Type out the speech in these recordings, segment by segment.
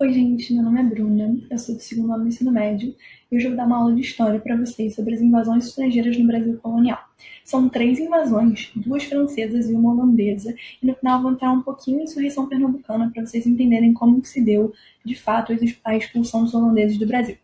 Oi, gente, meu nome é Bruna, eu sou do segundo ano do ensino médio e hoje eu vou dar uma aula de história para vocês sobre as invasões estrangeiras no Brasil colonial. São 3 invasões, 2 francesas e uma holandesa, e no final eu vou entrar um pouquinho em insurreição pernambucana para vocês entenderem como se deu, de fato, a expulsão dos holandeses do Brasil.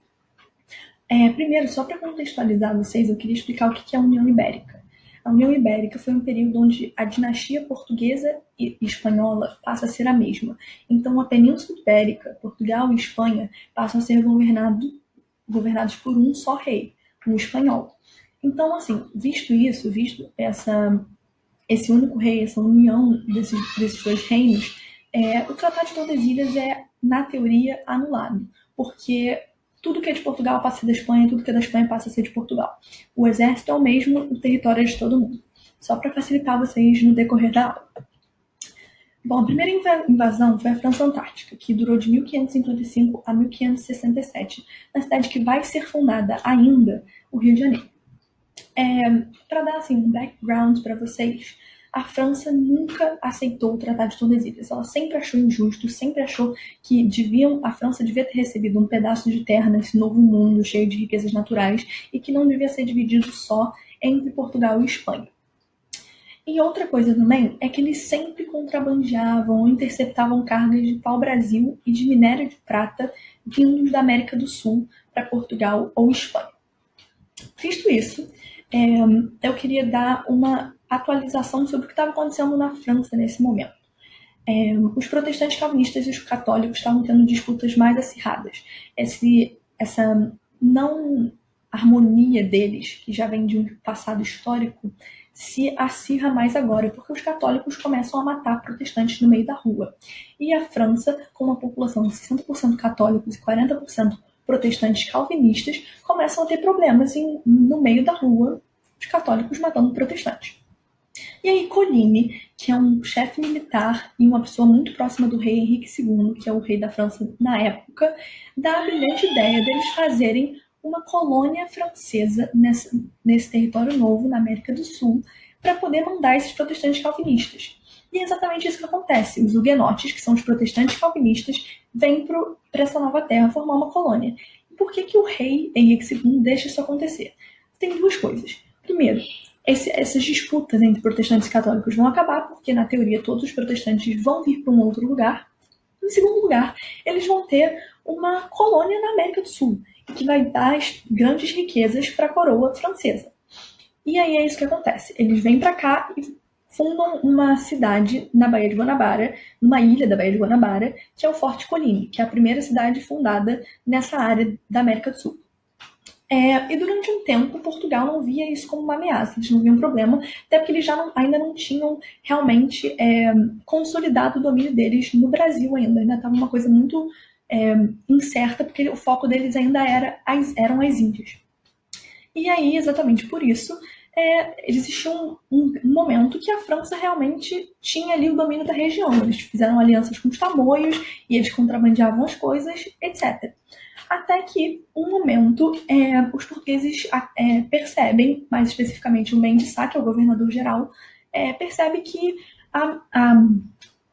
Primeiro, só para contextualizar vocês, eu queria explicar o que é a União Ibérica. A União Ibérica foi um período onde a dinastia portuguesa e espanhola passa a ser a mesma. Então, a Península Ibérica, Portugal e Espanha, passam a ser governados por um só rei, um espanhol. Então, assim, visto isso, esse único rei, essa união desses dois reinos, o Tratado de Tordesilhas é, na teoria, anulado, porque tudo que é de Portugal passa a ser da Espanha, tudo que é da Espanha passa a ser de Portugal. O exército é o mesmo, o território é de todo mundo. Só para facilitar vocês no decorrer da aula. Bom, a primeira invasão foi a França Antártica, que durou de 1555 a 1567, na cidade que vai ser fundada ainda, o Rio de Janeiro. Para dar assim, um background para vocês, a França nunca aceitou o Tratado de Tordesilhas. Ela sempre achou injusto, sempre achou que a França devia ter recebido um pedaço de terra nesse novo mundo cheio de riquezas naturais e que não devia ser dividido só entre Portugal e Espanha. E outra coisa também é que eles sempre contrabandeavam ou interceptavam cargas de pau-brasil e de minério de prata vindos da América do Sul para Portugal ou Espanha. Visto isso, eu queria dar uma atualização sobre o que estava acontecendo na França nesse momento. Os protestantes calvinistas e os católicos estavam tendo disputas mais acirradas. Essa não harmonia deles, que já vem de um passado histórico, se acirra mais agora, porque os católicos começam a matar protestantes no meio da rua. E a França, com uma população de 60% católicos e 40% protestantes calvinistas, começam a ter problemas no meio da rua, os católicos matando protestantes. E aí Coligny, que é um chefe militar e uma pessoa muito próxima do rei Henrique II, que é o rei da França na época, dá a brilhante ideia deles fazerem uma colônia francesa nesse território novo, na América do Sul, para poder mandar esses protestantes calvinistas. E é exatamente isso que acontece. Os huguenotes, que são os protestantes calvinistas, vêm para essa nova terra formar uma colônia. E por que o rei Henrique II deixa isso acontecer? Tem duas coisas. Primeiro, essas disputas entre protestantes e católicos vão acabar, porque, na teoria, todos os protestantes vão vir para um outro lugar. Em segundo lugar, eles vão ter uma colônia na América do Sul, que vai dar grandes riquezas para a coroa francesa. E aí é isso que acontece. Eles vêm para cá e fundam uma cidade na Baía de Guanabara, numa ilha da Baía de Guanabara, que é o Forte Coligny, que é a primeira cidade fundada nessa área da América do Sul. E durante um tempo, Portugal não via isso como uma ameaça, eles não viam um problema, até porque eles ainda não tinham realmente consolidado o domínio deles no Brasil ainda estava uma coisa muito incerta, porque o foco deles ainda eram as Índias. E aí, exatamente por isso, existia um momento que a França realmente tinha ali o domínio da região. Eles fizeram alianças com os tamoios e eles contrabandeavam as coisas, etc. Até que, um momento, os portugueses percebem, mais especificamente o Mendes Sá, que é o governador-geral, percebe que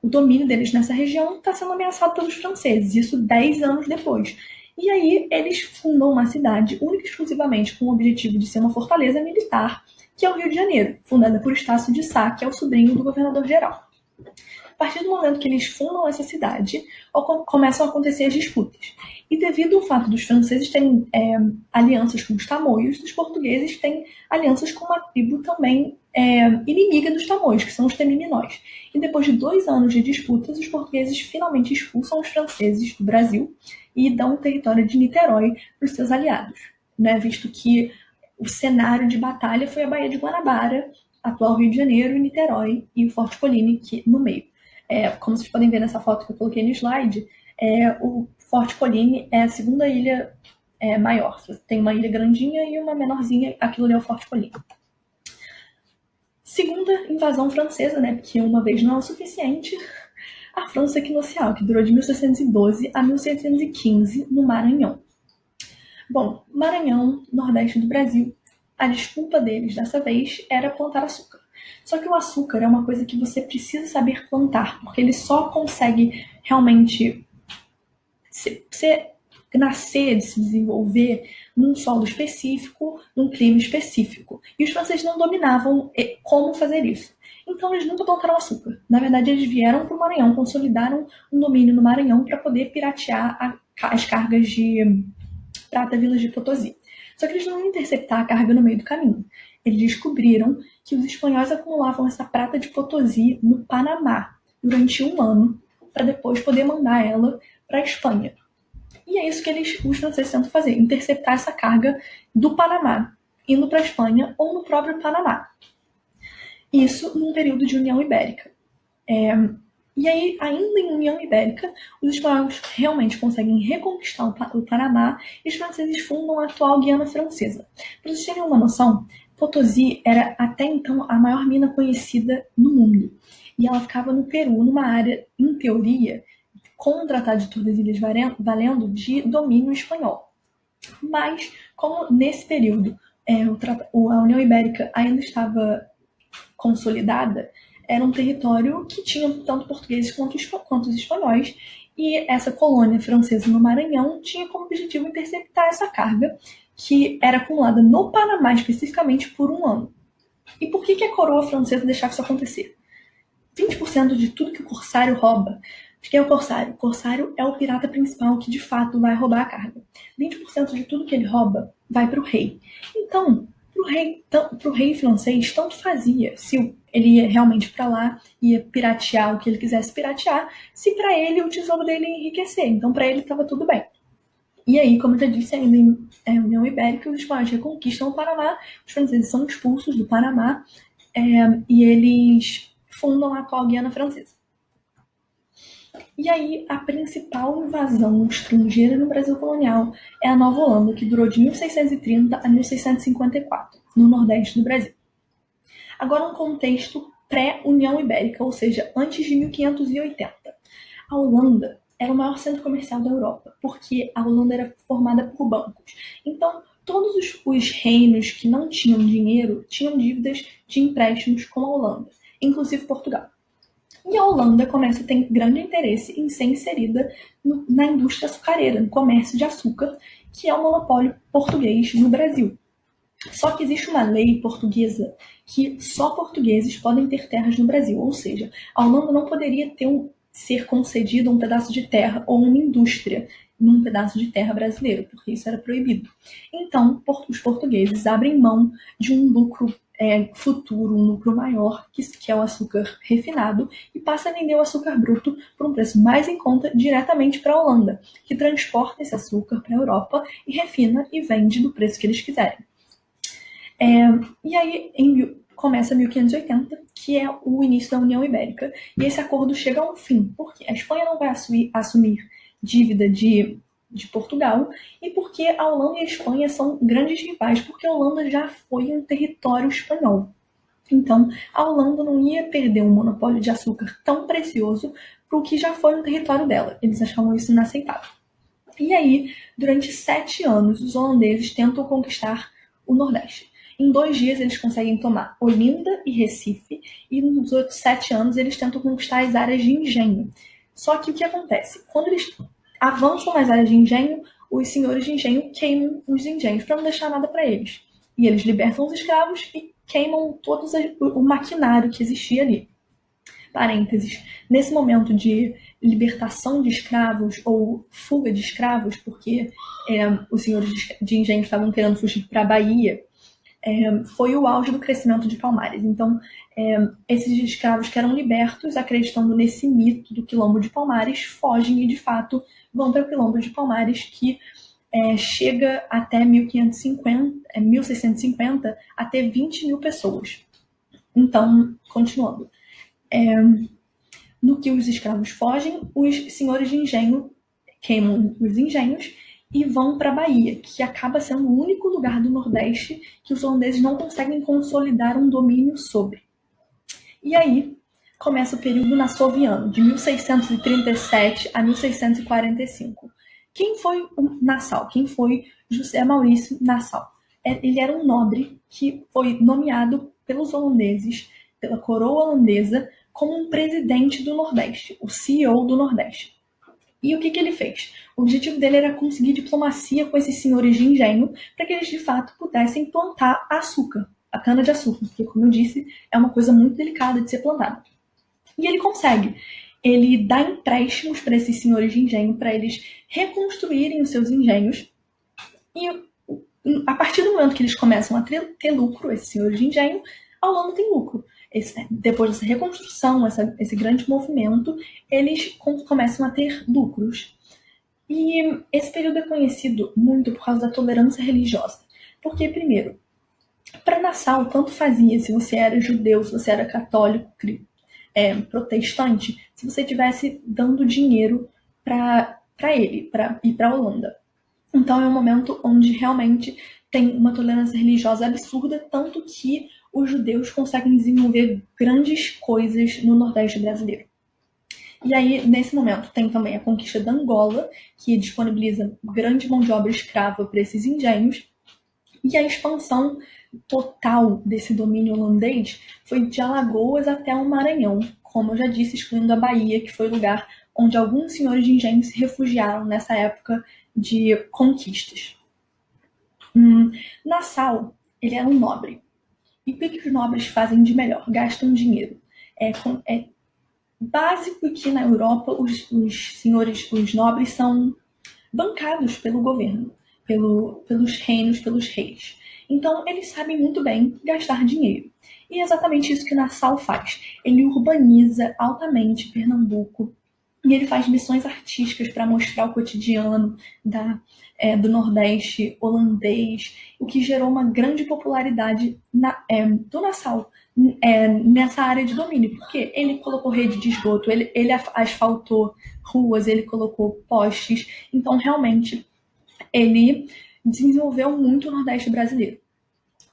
o domínio deles nessa região está sendo ameaçado pelos franceses, isso 10 anos depois. E aí eles fundam uma cidade única e exclusivamente com o objetivo de ser uma fortaleza militar, que é o Rio de Janeiro, fundada por Estácio de Sá, que é o sobrinho do governador-geral. A partir do momento que eles fundam essa cidade, começam a acontecer as disputas. E devido ao fato dos franceses terem alianças com os tamoios, os portugueses têm alianças com uma tribo também inimiga dos tamoios, que são os temiminóis. E depois de 2 anos de disputas, os portugueses finalmente expulsam os franceses do Brasil e dão o território de Niterói para os seus aliados, né? Visto que o cenário de batalha foi a Baía de Guanabara, atual Rio de Janeiro, Niterói e o Forte Coligny no meio. Como vocês podem ver nessa foto que eu coloquei no slide, o Forte Coligny é a segunda ilha maior. Tem uma ilha grandinha e uma menorzinha, aquilo ali é o Forte Coligny. Segunda invasão francesa, né, porque uma vez não é o suficiente, a França Equinocial, que durou de 1612 a 1615 no Maranhão. Bom, Maranhão, nordeste do Brasil, a desculpa deles dessa vez era plantar açúcar. Só que o açúcar é uma coisa que você precisa saber plantar, porque ele só consegue realmente nascer, de se desenvolver num solo específico, num clima específico. E os franceses não dominavam como fazer isso. Então eles nunca plantaram açúcar. Na verdade, eles vieram para o Maranhão, consolidaram um domínio no Maranhão para poder piratear as cargas de prata Vilas de Potosí. Só que eles não iam interceptar a carga no meio do caminho. Eles descobriram que os espanhóis acumulavam essa prata de Potosí no Panamá durante um ano, para depois poder mandar ela para a Espanha. E é isso que os franceses tentam fazer, interceptar essa carga do Panamá, indo para a Espanha ou no próprio Panamá. Isso num período de União Ibérica. E aí, ainda em União Ibérica, os espanhóis realmente conseguem reconquistar o Panamá e os franceses fundam a atual Guiana Francesa. Para vocês terem uma noção, Potosí era até então a maior mina conhecida no mundo. E ela ficava no Peru, numa área, em teoria, com o Tratado de Tordesilhas valendo de domínio espanhol. Mas, como nesse período a União Ibérica ainda estava consolidada, era um território que tinha tanto portugueses quanto os espanhóis, e essa colônia francesa no Maranhão tinha como objetivo interceptar essa carga, que era acumulada no Panamá especificamente por um ano. E por que a coroa francesa deixava isso acontecer? 20% de tudo que o corsário rouba. O que é o corsário? O corsário é o pirata principal que de fato vai roubar a carga. 20% de tudo que ele rouba vai para o rei. Então, para o rei francês, tanto fazia se ele ia realmente para lá, ia piratear o que ele quisesse piratear, se para ele o tesouro dele ia enriquecer. Então, para ele estava tudo bem. E aí, como eu já disse, ainda em União Ibérica, os espanhóis reconquistam o Panamá, os franceses são expulsos do Panamá e eles fundam a atual Guiana Francesa. E aí, a principal invasão estrangeira no Brasil colonial é a Nova Holanda, que durou de 1630 a 1654, no nordeste do Brasil. Agora, um contexto pré-União Ibérica, ou seja, antes de 1580. A Holanda era o maior centro comercial da Europa, porque a Holanda era formada por bancos. Então, todos os reinos que não tinham dinheiro tinham dívidas de empréstimos com a Holanda, inclusive Portugal. E a Holanda começa a ter grande interesse em ser inserida na indústria açucareira, no comércio de açúcar, que é o monopólio português no Brasil. Só que existe uma lei portuguesa que só portugueses podem ter terras no Brasil, ou seja, a Holanda não poderia ser concedido um pedaço de terra ou uma indústria num pedaço de terra brasileiro, porque isso era proibido. Então, os portugueses abrem mão de um lucro futuro, um lucro maior, que é o açúcar refinado, e passa a vender o açúcar bruto por um preço mais em conta diretamente para a Holanda, que transporta esse açúcar para a Europa e refina e vende do preço que eles quiserem. E aí começa 1580, que é o início da União Ibérica, e esse acordo chega a um fim, porque a Espanha não vai assumir dívida de Portugal, e porque a Holanda e a Espanha são grandes rivais, porque a Holanda já foi um território espanhol. Então, a Holanda não ia perder um monopólio de açúcar tão precioso para o que já foi um território dela. Eles achavam isso inaceitável. E aí, durante 7 anos, os holandeses tentam conquistar o Nordeste. Em 2 dias, eles conseguem tomar Olinda e Recife, e nos outros 7 anos, eles tentam conquistar as áreas de engenho. Só que o que acontece? Quando eles avançam nas áreas de engenho, os senhores de engenho queimam os engenhos para não deixar nada para eles. E eles libertam os escravos e queimam todo o maquinário que existia ali. Parênteses. Nesse momento de libertação de escravos ou fuga de escravos, porque os senhores de engenho estavam querendo fugir para a Bahia, foi o auge do crescimento de Palmares. Então, esses escravos que eram libertos, acreditando nesse mito do Quilombo de Palmares, fogem e, de fato, vão para o Quilombo de Palmares, que chega até 1650 a ter 20 mil pessoas. Então, continuando. No que os escravos fogem, os senhores de engenho queimam os engenhos e vão para a Bahia, que acaba sendo o único lugar do Nordeste que os holandeses não conseguem consolidar um domínio sobre. E aí começa o período nassoviano, de 1637 a 1645. Quem foi o Nassau? Quem foi José Maurício Nassau? Ele era um nobre que foi nomeado pelos holandeses, pela coroa holandesa, como um presidente do Nordeste, o CEO do Nordeste. E o que ele fez? O objetivo dele era conseguir diplomacia com esses senhores de engenho para que eles, de fato, pudessem plantar açúcar, a cana-de-açúcar, porque, como eu disse, é uma coisa muito delicada de ser plantada. E ele consegue. Ele dá empréstimos para esses senhores de engenho para eles reconstruírem os seus engenhos. E a partir do momento que eles começam a ter lucro, esses senhores de engenho, a Holanda tem lucro. Depois dessa reconstrução, esse grande movimento, eles começam a ter lucros. E esse período é conhecido muito por causa da tolerância religiosa. Porque, primeiro, para Nassau, tanto fazia se você era judeu, se você era católico, protestante, se você estivesse dando dinheiro para ele, para ir para a Holanda. Então é um momento onde realmente tem uma tolerância religiosa absurda, tanto que os judeus conseguem desenvolver grandes coisas no Nordeste brasileiro. E aí, nesse momento, tem também a conquista da Angola, que disponibiliza grande mão de obra escrava para esses engenhos, e a expansão total desse domínio holandês foi de Alagoas até o Maranhão, como eu já disse, excluindo a Bahia, que foi o lugar onde alguns senhores de engenho se refugiaram nessa época de conquistas. Nassau, ele era um nobre. E o que os nobres fazem de melhor? Gastam dinheiro. É básico que na Europa os senhores, os nobres são bancados pelo governo, pelos reinos, pelos reis. Então, eles sabem muito bem gastar dinheiro. E é exatamente isso que Nassau faz. Ele urbaniza altamente Pernambuco e ele faz missões artísticas para mostrar o cotidiano do Nordeste holandês, o que gerou uma grande popularidade do Nassau nessa área de domínio, porque ele colocou rede de esgoto, ele asfaltou ruas, ele colocou postes, então realmente ele desenvolveu muito o Nordeste brasileiro.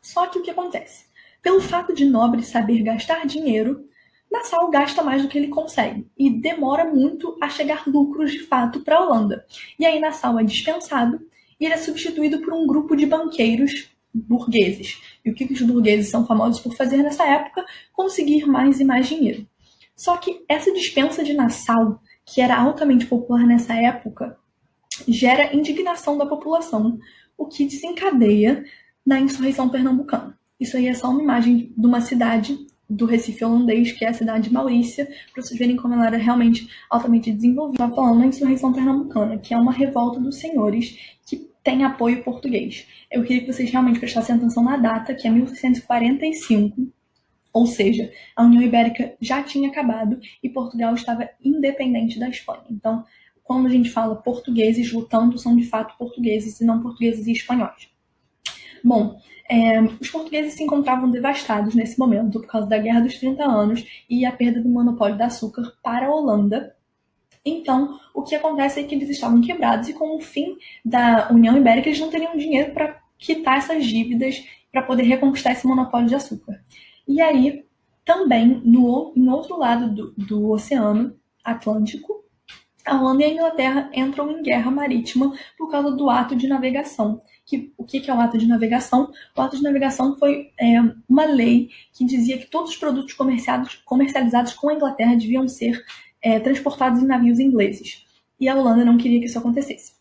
Só que o que acontece? Pelo fato de nobre saber gastar dinheiro, Nassau gasta mais do que ele consegue e demora muito a chegar lucros de fato para a Holanda. E aí Nassau é dispensado e ele é substituído por um grupo de banqueiros burgueses. E o que os burgueses são famosos por fazer nessa época? Conseguir mais e mais dinheiro. Só que essa dispensa de Nassau, que era altamente popular nessa época, gera indignação da população, o que desencadeia na insurreição pernambucana. Isso aí é só uma imagem de uma cidade do Recife holandês, que é a cidade de Maurícia, para vocês verem como ela era realmente altamente desenvolvida. Estava falando da insurreição pernambucana, que é uma revolta dos senhores que tem apoio português. Eu queria que vocês realmente prestassem atenção na data, que é 1645, ou seja, a União Ibérica já tinha acabado e Portugal estava independente da Espanha. Então, quando a gente fala portugueses lutando, são de fato portugueses e não portugueses e espanhóis. Bom, os portugueses se encontravam devastados nesse momento por causa da Guerra dos 30 Anos e a perda do monopólio do açúcar para a Holanda. Então, o que acontece é que eles estavam quebrados e com o fim da União Ibérica eles não teriam dinheiro para quitar essas dívidas para poder reconquistar esse monopólio de açúcar. E aí, também, em outro lado do Oceano Atlântico, a Holanda e a Inglaterra entram em guerra marítima por causa do ato de navegação. O que é o ato de navegação? O ato de navegação foi uma lei que dizia que todos os produtos comercializados com a Inglaterra deviam ser transportados em navios ingleses. E a Holanda não queria que isso acontecesse.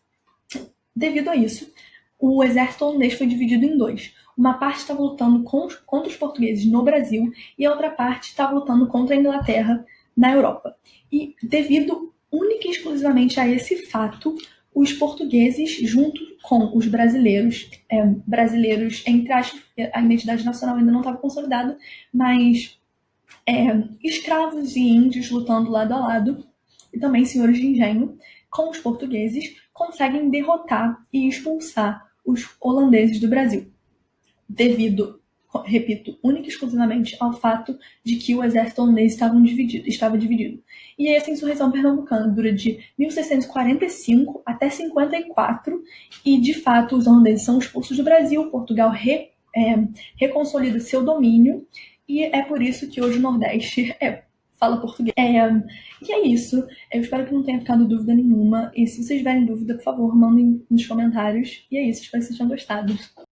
Devido a isso, o exército holandês foi dividido em dois. Uma parte estava lutando contra os portugueses no Brasil e a outra parte estava lutando contra a Inglaterra na Europa. E devido única e exclusivamente a esse fato, os portugueses, junto com os brasileiros, entre aspas, a identidade nacional ainda não estava consolidada, mas escravos e índios lutando lado a lado, e também senhores de engenho, com os portugueses, conseguem derrotar e expulsar os holandeses do Brasil, devido, repito, única e exclusivamente ao fato de que o exército holandês estava dividido. E essa insurreição pernambucana dura de 1645 até 54, e de fato os holandeses são expulsos do Brasil, Portugal reconsolida seu domínio, e é por isso que hoje o Nordeste fala português. E é isso. Eu espero que não tenha ficado dúvida nenhuma. E se vocês tiverem dúvida, por favor, mandem nos comentários. E é isso. Espero que vocês tenham gostado.